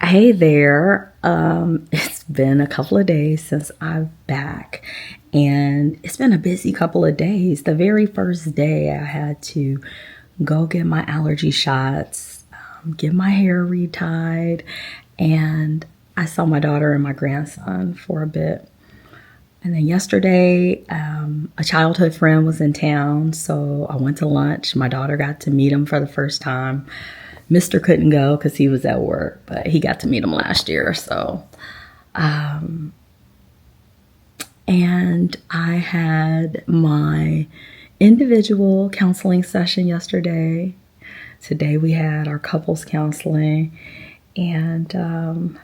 Hey there. It's been a couple of days since I'm back, and it's been a busy couple of days. The very first day, I had to go get my allergy shots, get my hair retied, and I saw my daughter and my grandson for a bit. And then yesterday, a childhood friend was in town, so I went to lunch. My daughter got to meet him for the first time. Mr. couldn't go because he was at work, but he got to meet him last year. So, and I had my individual counseling session yesterday. Today we had our couples counseling, and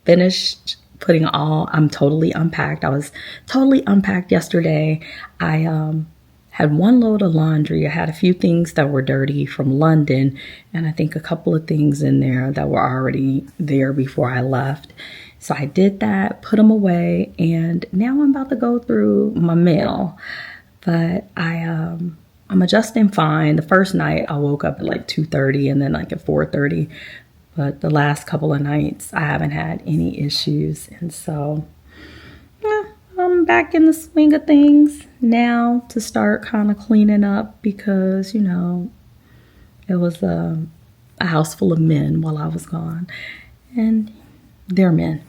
finished putting I'm totally unpacked. I was totally unpacked yesterday. I had one load of laundry. I had a few things that were dirty from London, and I think a couple of things in there that were already there before I left. So I did that, put them away, and now I'm about to go through my mail. But I'm adjusting fine. The first night I woke up at like 2:30 and then like at 4:30. But the last couple of nights I haven't had any issues. And so I'm back in the swing of things now to start kind of cleaning up because, it was a house full of men while I was gone. And they're men.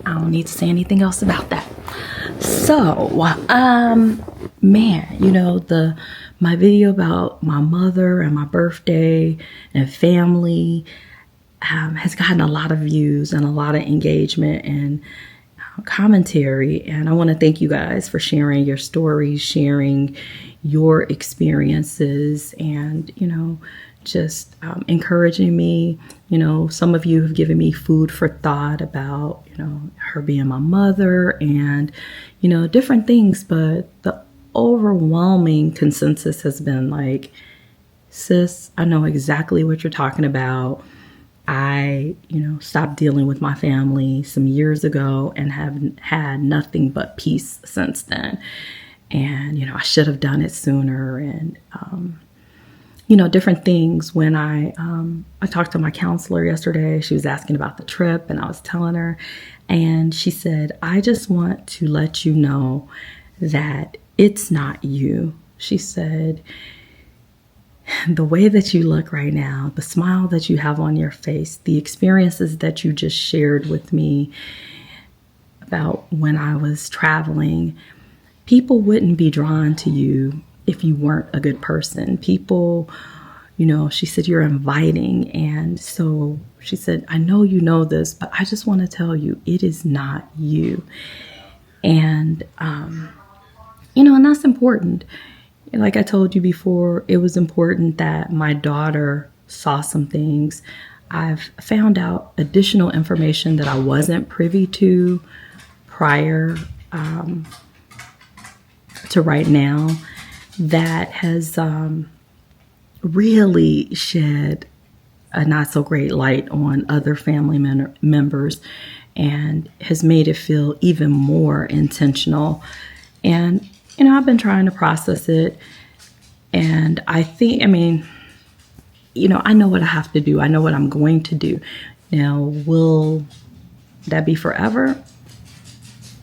I don't need to say anything else about that. So, my video about my mother and my birthday and family has gotten a lot of views and a lot of engagement and commentary. And I want to thank you guys for sharing your stories, sharing your experiences, and, just encouraging me. Some of you have given me food for thought about, her being my mother and, different things. But the overwhelming consensus has been like, sis, I know exactly what you're talking about. I, stopped dealing with my family some years ago and have had nothing but peace since then. And, I should have done it sooner. And, different things. When I talked to my counselor yesterday, she was asking about the trip and I was telling her, and she said, I just want to let you know that it's not you. She said, the way that you look right now, the smile that you have on your face, the experiences that you just shared with me about when I was traveling, people wouldn't be drawn to you if you weren't a good person. People, she said, you're inviting. And so she said, I know you know this, but I just want to tell you, it is not you. And, and that's important. Like I told you before, it was important that my daughter saw some things. I've found out additional information that I wasn't privy to prior to right now that has really shed a not so great light on other family members and has made it feel even more intentional. And I've been trying to process it, and I think, I know what I have to do. I know what I'm going to do. Now, will that be forever?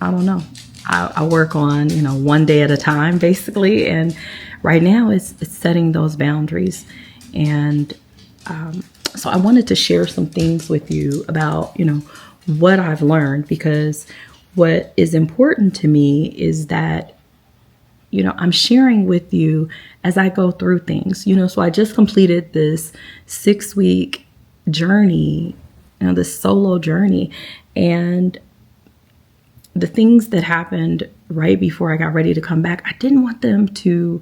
I don't know. I work on, one day at a time, basically. And right now it's setting those boundaries. And so I wanted to share some things with you about, what I've learned, because what is important to me is that I'm sharing with you as I go through things, so I just completed this 6-week journey, this solo journey, and the things that happened right before I got ready to come back, I didn't want them to,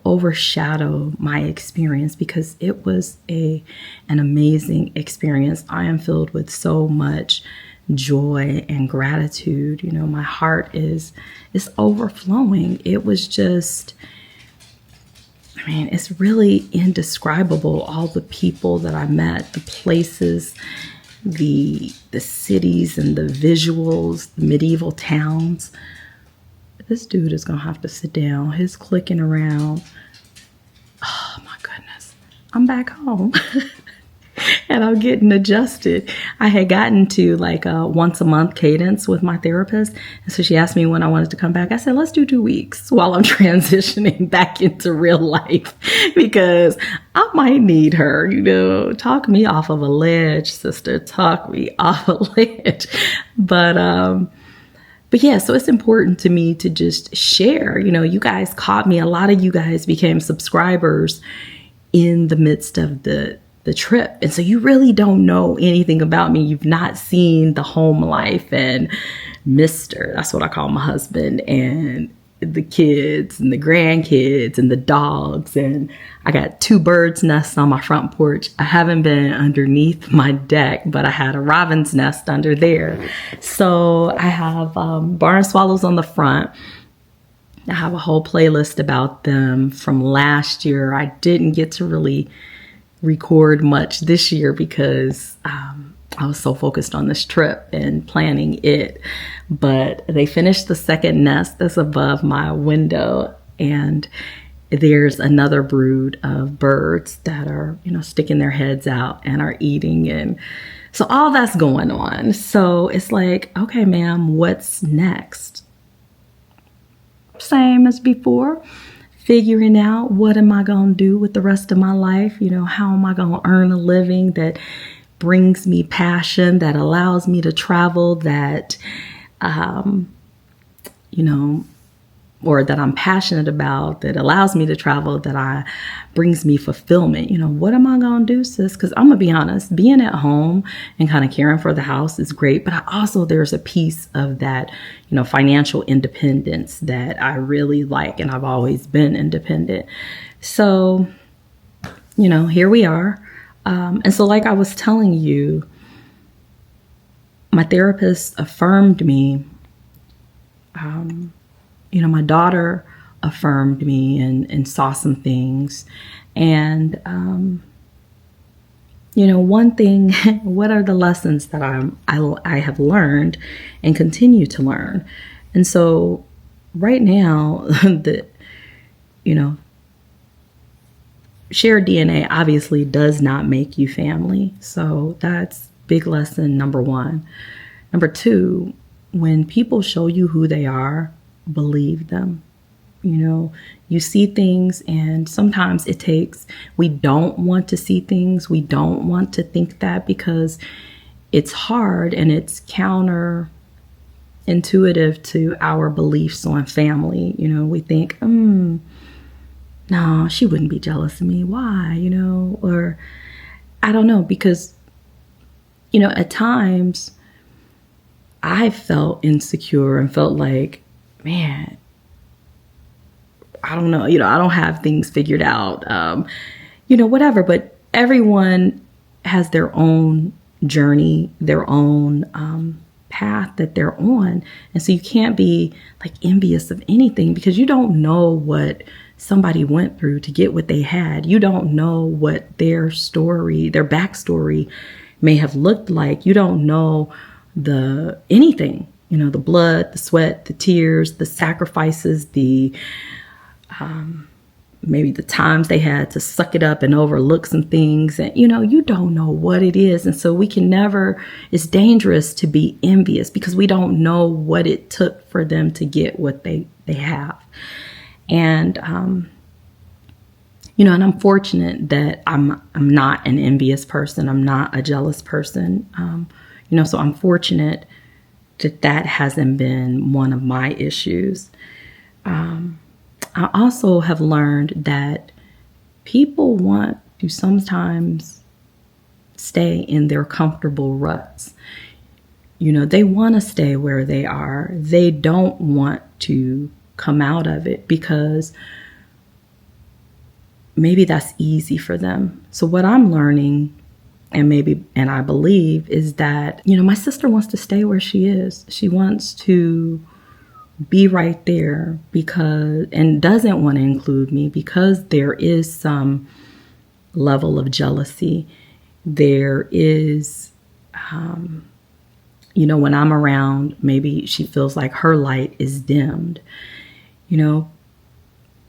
overshadow my experience, because it was an amazing experience. I am filled with so much joy and gratitude. My heart is overflowing. It was just, it's really indescribable. All the people that I met, the places, the cities and the visuals, the medieval towns. This dude is gonna have to sit down. His clicking around. Oh my goodness. I'm back home. and I'm getting adjusted. I had gotten to like a once a month cadence with my therapist. And so she asked me when I wanted to come back. I said, let's do 2 weeks while I'm transitioning back into real life, because I might need her, talk me off of a ledge, sister, talk me off a ledge. But yeah, so it's important to me to just share. You guys caught me. A lot of you guys became subscribers in the midst of the trip. And so you really don't know anything about me. You've not seen the home life and Mr. That's what I call my husband, and the kids and the grandkids and the dogs. And I got 2 birds' nests on my front porch. I haven't been underneath my deck, but I had a robin's nest under there. So I have barn swallows on the front. I have a whole playlist about them from last year. I didn't get to really record much this year because I was so focused on this trip and planning it. But they finished the second nest that's above my window, and there's another brood of birds that are, sticking their heads out and are eating. And so all that's going on. So it's like, okay, ma'am, what's next? Same as before. Figuring out, what am I going to do with the rest of my life? How am I going to earn a living that brings me passion, that allows me to travel, that, or that I'm passionate about, that allows me to travel, that brings me fulfillment. What am I going to do, sis? Because I'm going to be honest, being at home and kind of caring for the house is great. But there's a piece of that, financial independence that I really like. And I've always been independent. So, here we are. And so like I was telling you, my therapist affirmed me. My daughter affirmed me and saw some things. And, one thing, what are the lessons that I have learned and continue to learn? And so right now, shared DNA obviously does not make you family. So that's big lesson number 1. Number 2, when people show you who they are, believe them. You see things, and sometimes we don't want to see things. We don't want to think that because it's hard and it's counterintuitive to our beliefs on family. We think, no, she wouldn't be jealous of me. Why? Or I don't know, because, at times I felt insecure and felt like, man, I don't know, I don't have things figured out, whatever. But everyone has their own journey, their own path that they're on. And so you can't be like envious of anything because you don't know what somebody went through to get what they had. You don't know what their story, their backstory may have looked like. You don't know anything, the blood, the sweat, the tears, the sacrifices, maybe the times they had to suck it up and overlook some things. And, you don't know what it is. And so it's dangerous to be envious because we don't know what it took for them to get what they have. And, and I'm fortunate that I'm not an envious person. I'm not a jealous person. So I'm fortunate that hasn't been one of my issues. I also have learned that people want to sometimes stay in their comfortable ruts. They want to stay where they are. They don't want to come out of it because maybe that's easy for them. So what I'm learning and I believe is that, my sister wants to stay where she is. She wants to be right there and doesn't want to include me because there is some level of jealousy. There is, when I'm around, maybe she feels like her light is dimmed,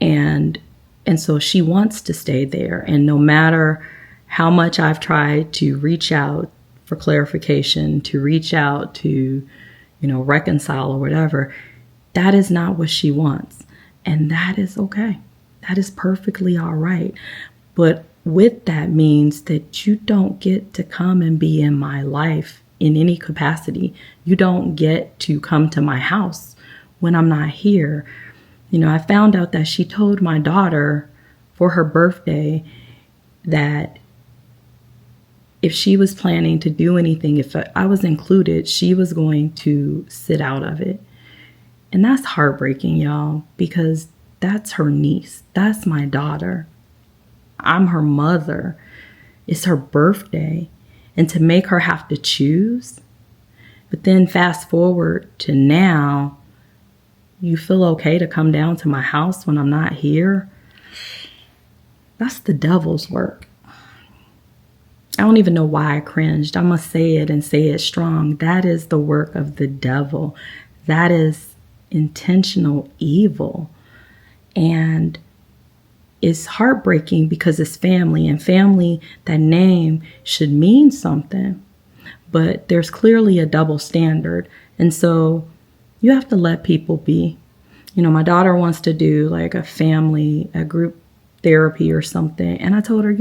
and so she wants to stay there. And no matter how much I've tried to reach out for clarification, to reach out to, reconcile or whatever, that is not what she wants. And that is okay. That is perfectly all right. But with that means that you don't get to come and be in my life in any capacity. You don't get to come to my house when I'm not here. I found out that she told my daughter for her birthday that if she was planning to do anything, if I was included, she was going to sit out of it. And that's heartbreaking, y'all, because that's her niece. That's my daughter. I'm her mother. It's her birthday. And to make her have to choose. But then fast forward to now, you feel okay to come down to my house when I'm not here? That's the devil's work. I don't even know why I cringed. I must say it and say it strong. That is the work of the devil. That is intentional evil. And it's heartbreaking because it's family, and family, that name should mean something. But there's clearly a double standard. And so you have to let people be. My daughter wants to do like a group therapy or something. And I told her,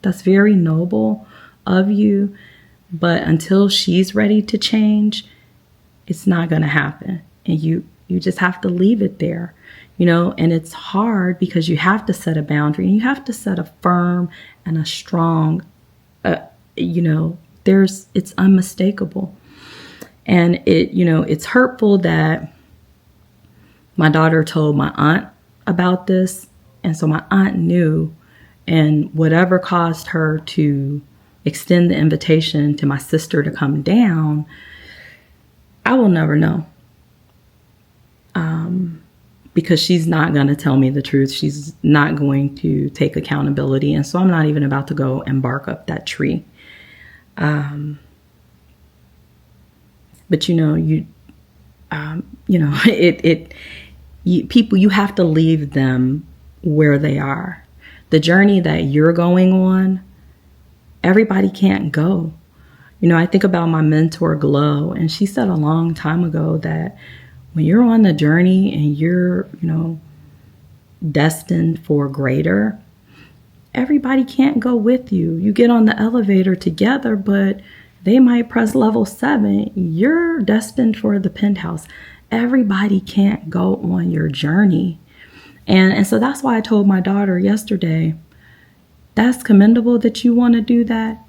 that's very noble of you. But until she's ready to change, it's not going to happen. And you just have to leave it there. And it's hard because you have to set a boundary, and you have to set a firm and a strong, it's unmistakable. And it's hurtful that my daughter told my aunt about this. And so my aunt knew, and whatever caused her to extend the invitation to my sister to come down, I will never know. Because she's not going to tell me the truth. She's not going to take accountability. And so I'm not even about to go and bark up that tree. But people, you have to leave them where they are. The journey that you're going on, everybody can't go. I think about my mentor, Glow, and she said a long time ago that when you're on the journey and you're, destined for greater, everybody can't go with you. You get on the elevator together, but they might press level 7. You're destined for the penthouse. Everybody can't go on your journey. And so that's why I told my daughter yesterday, that's commendable that you want to do that.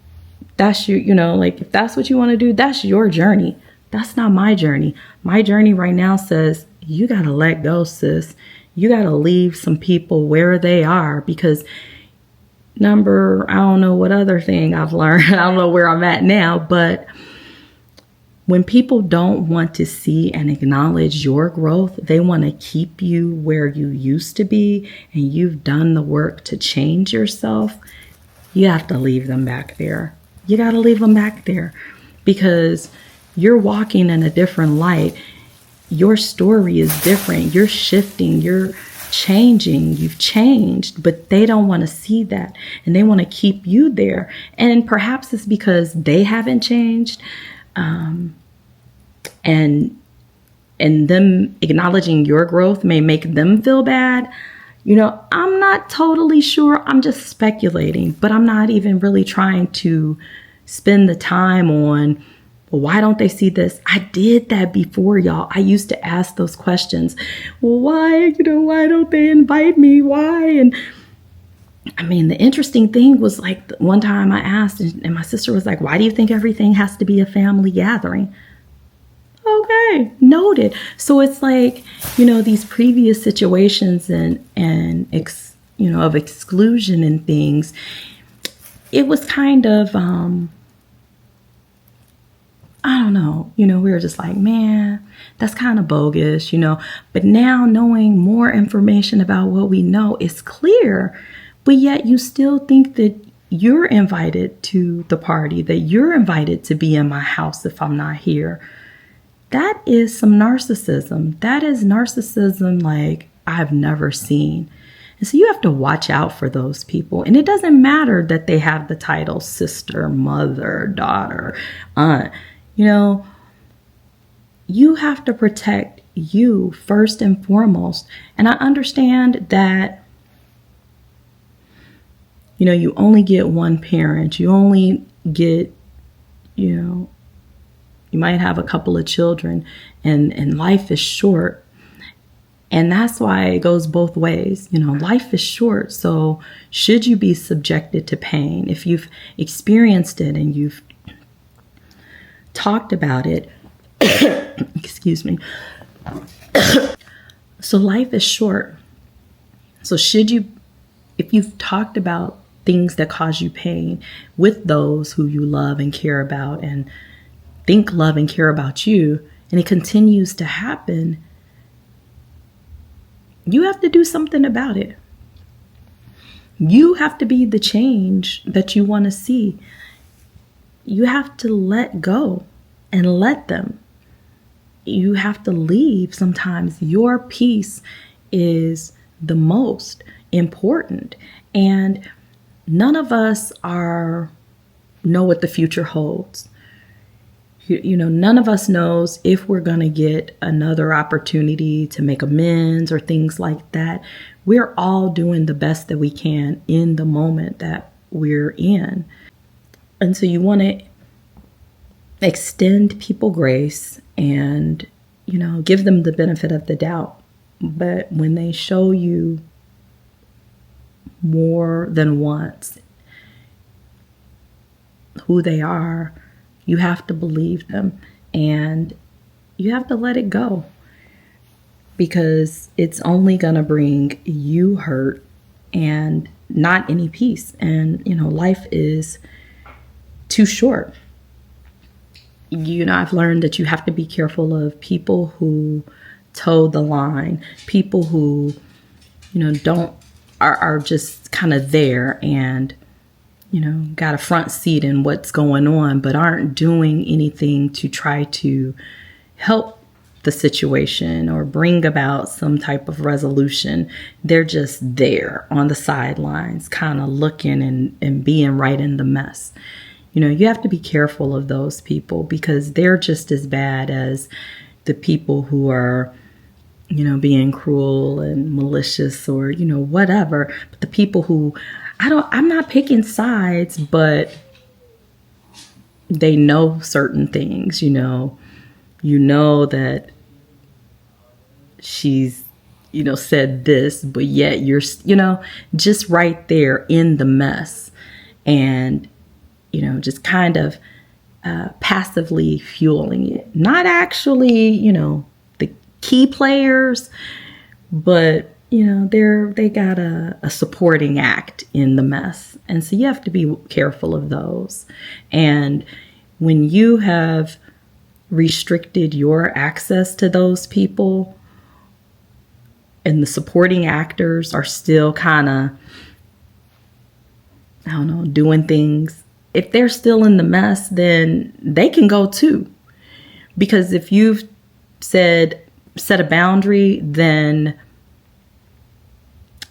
That's if that's what you want to do, that's your journey. That's not my journey. My journey right now says, you got to let go, sis. You got to leave some people where they are, because I don't know what other thing I've learned. I don't know where I'm at now, but when people don't want to see and acknowledge your growth, they want to keep you where you used to be, and you've done the work to change yourself, you have to leave them back there. You got to leave them back there, because you're walking in a different light. Your story is different. You're shifting. You're changing. You've changed, but they don't want to see that, and they want to keep you there. And perhaps it's because they haven't changed, and them acknowledging your growth may make them feel bad. I'm not totally sure. I'm just speculating, but I'm not even really trying to spend the time on, well, why don't they see this? I did that before, y'all. I used to ask those questions. Well, why don't they invite me? Why? And the interesting thing was, like, one time I asked, and my sister was like, why do you think everything has to be a family gathering? Okay, noted. So it's like, these previous situations of exclusion and things, it was kind of, I don't know, we were just like, man, that's kind of bogus, but now knowing more information about what we know is clear, but yet you still think that you're invited to the party, that you're invited to be in my house if I'm not here. That is some narcissism. That is narcissism like I've never seen. And so you have to watch out for those people. And it doesn't matter that they have the title sister, mother, daughter, aunt. You know, you have to protect you first and foremost. And I understand that, you know, you only get one parent. You only get, you know, you might have a couple of children, and life is short. And that's why it goes both ways. You know, life is short. So should you be subjected to pain, if you've experienced it and you've talked about it, excuse me. So life is short. So if you've talked about things that cause you pain with those who you love and care about and think love and care about you, and it continues to happen, you have to do something about it. You have to be the change that you want to see. You have to let go and let them. You have to leave. Sometimes your peace is the most important. And none of us know what the future holds. You know, none of us knows if we're going to get another opportunity to make amends or things like that. We're all doing the best that we can in the moment that we're in. And so you want to extend people grace and, you know, give them the benefit of the doubt. But when they show you more than once who they are, you have to believe them and you have to let it go, because it's only going to bring you hurt and not any peace. And, you know, life is too short. You know, I've learned that you have to be careful of people who toe the line, people who, you know, are just kind of there and, you know, got a front seat in what's going on, but aren't doing anything to try to help the situation or bring about some type of resolution. They're just there on the sidelines, kind of looking and being right in the mess. You know, you have to be careful of those people, because they're just as bad as the people who are, you know, being cruel and malicious or, you know, whatever. But the people who, I'm not picking sides, but they know certain things, you know that she's, you know, said this, but yet you're, you know, just right there in the mess and, you know, just kind of passively fueling it. Not actually, you know, the key players, but you know, they got a supporting act in the mess. And so you have to be careful of those. And when you have restricted your access to those people and the supporting actors are still kind of, I don't know, doing things, if they're still in the mess, then they can go too. Because if you've set a boundary, then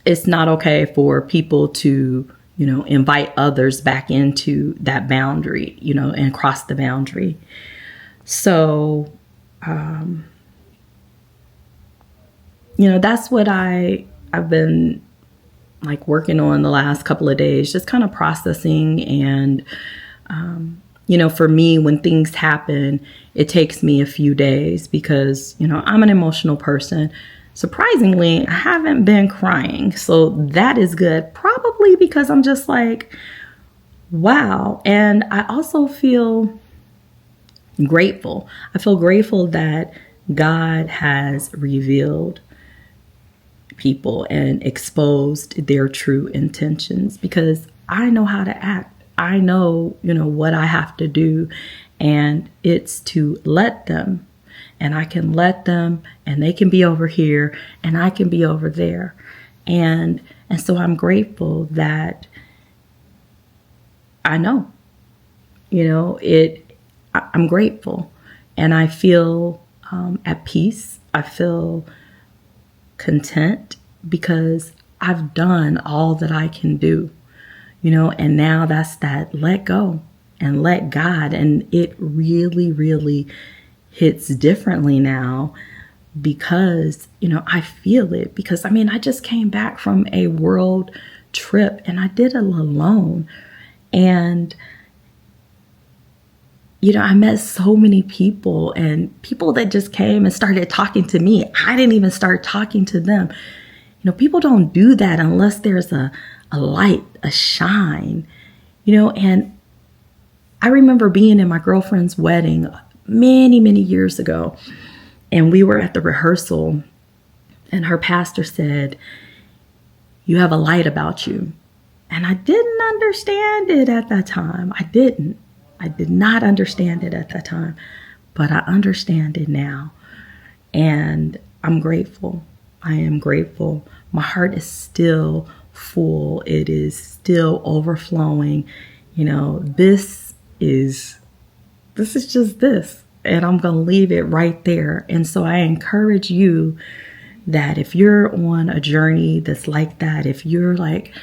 it's not okay for people to, you know, invite others back into that boundary, you know, and cross the boundary. So, you know, that's what I've been like working on the last couple of days, just kind of processing. And, you know, for me, when things happen, it takes me a few days because, you know, I'm an emotional person. Surprisingly, I haven't been crying. So that is good. Probably because I'm just like, wow. And I also feel grateful. I feel grateful that God has revealed people and exposed their true intentions, because I know how to act. I know, you know, what I have to do, and it's to let them. And I can let them, and they can be over here, and I can be over there. And so I'm grateful that I know, you know, I'm grateful, and I feel at peace. I feel content because I've done all that I can do, and now that's that let go and let God. And it really, really hits differently now because, I feel it because I just came back from a world trip and I did it alone. And, I met so many people and people that just came and started talking to me. I didn't even start talking to them. People don't do that unless there's a light, a shine, and I remember being in my girlfriend's wedding many, many years ago, and we were at the rehearsal, and her pastor said, "You have a light about you." And I didn't understand it at that time. I did not understand it at that time, but I understand it now. And I'm grateful. I am grateful. My heart is still full. It is still overflowing. This is just this. And I'm going to leave it right there. And so I encourage you that if you're on a journey that's like that, if you're like,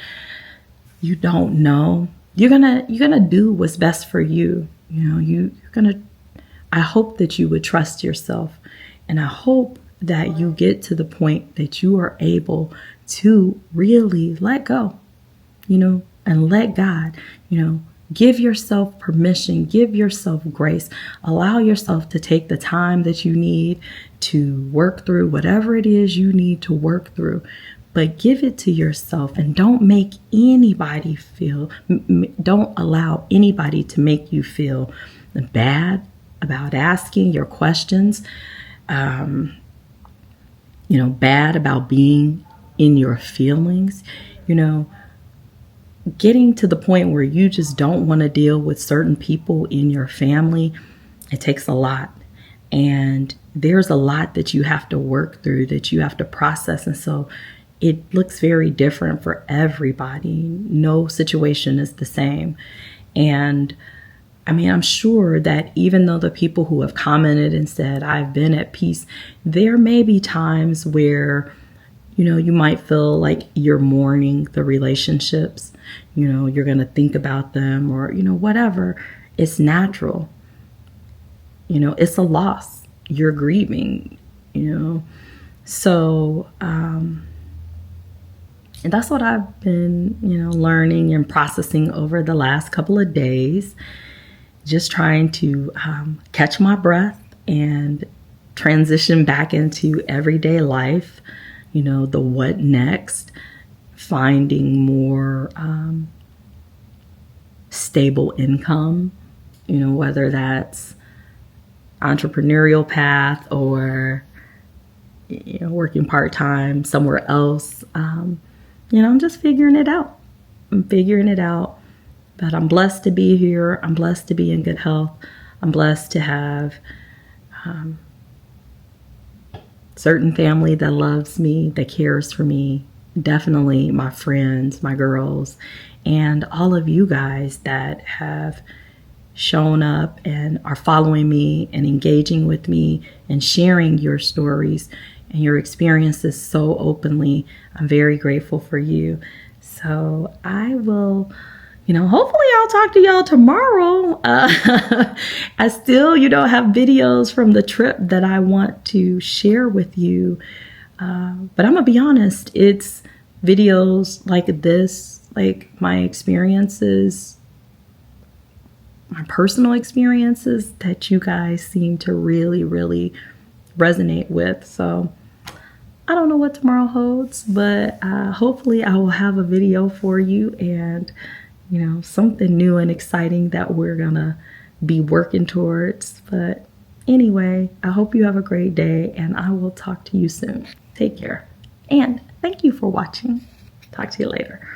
you don't know, you're gonna do what's best for you. I hope that you would trust yourself. And I hope that you get to the point that you are able to really let go, and let God, give yourself permission, give yourself grace, allow yourself to take the time that you need to work through whatever it is you need to work through. But give it to yourself and don't make anybody don't allow anybody to make you feel bad about asking your questions, bad about being in your feelings, getting to the point where you just don't want to deal with certain people in your family. It takes a lot. And there's a lot that you have to work through, that you have to process. And so it looks very different for everybody. No situation is the same. And I'm sure that even though the people who have commented and said, I've been at peace, there may be times where, you might feel like you're mourning the relationships, you're going to think about them or, whatever. It's natural. It's a loss. You're grieving, So, and that's what I've been, learning and processing over the last couple of days. Just trying to catch my breath and transition back into everyday life, the what next, finding more stable income, whether that's entrepreneurial path or, working part-time somewhere else. I'm just figuring it out. But I'm blessed to be here. I'm blessed to be in good health. I'm blessed to have certain family that loves me, that cares for me. Definitely my friends, my girls, and all of you guys that have shown up and are following me and engaging with me and sharing your stories and your experiences so openly. I'm very grateful for you. So I will, hopefully I'll talk to y'all tomorrow. I still, have videos from the trip that I want to share with you. But I'm going to be honest, it's videos like this, like my experiences, my personal experiences that you guys seem to really, really resonate with. So I don't know what tomorrow holds, but hopefully I will have a video for you and, something new and exciting that we're going to be working towards. But anyway, I hope you have a great day and I will talk to you soon. Take care. And thank you for watching. Talk to you later.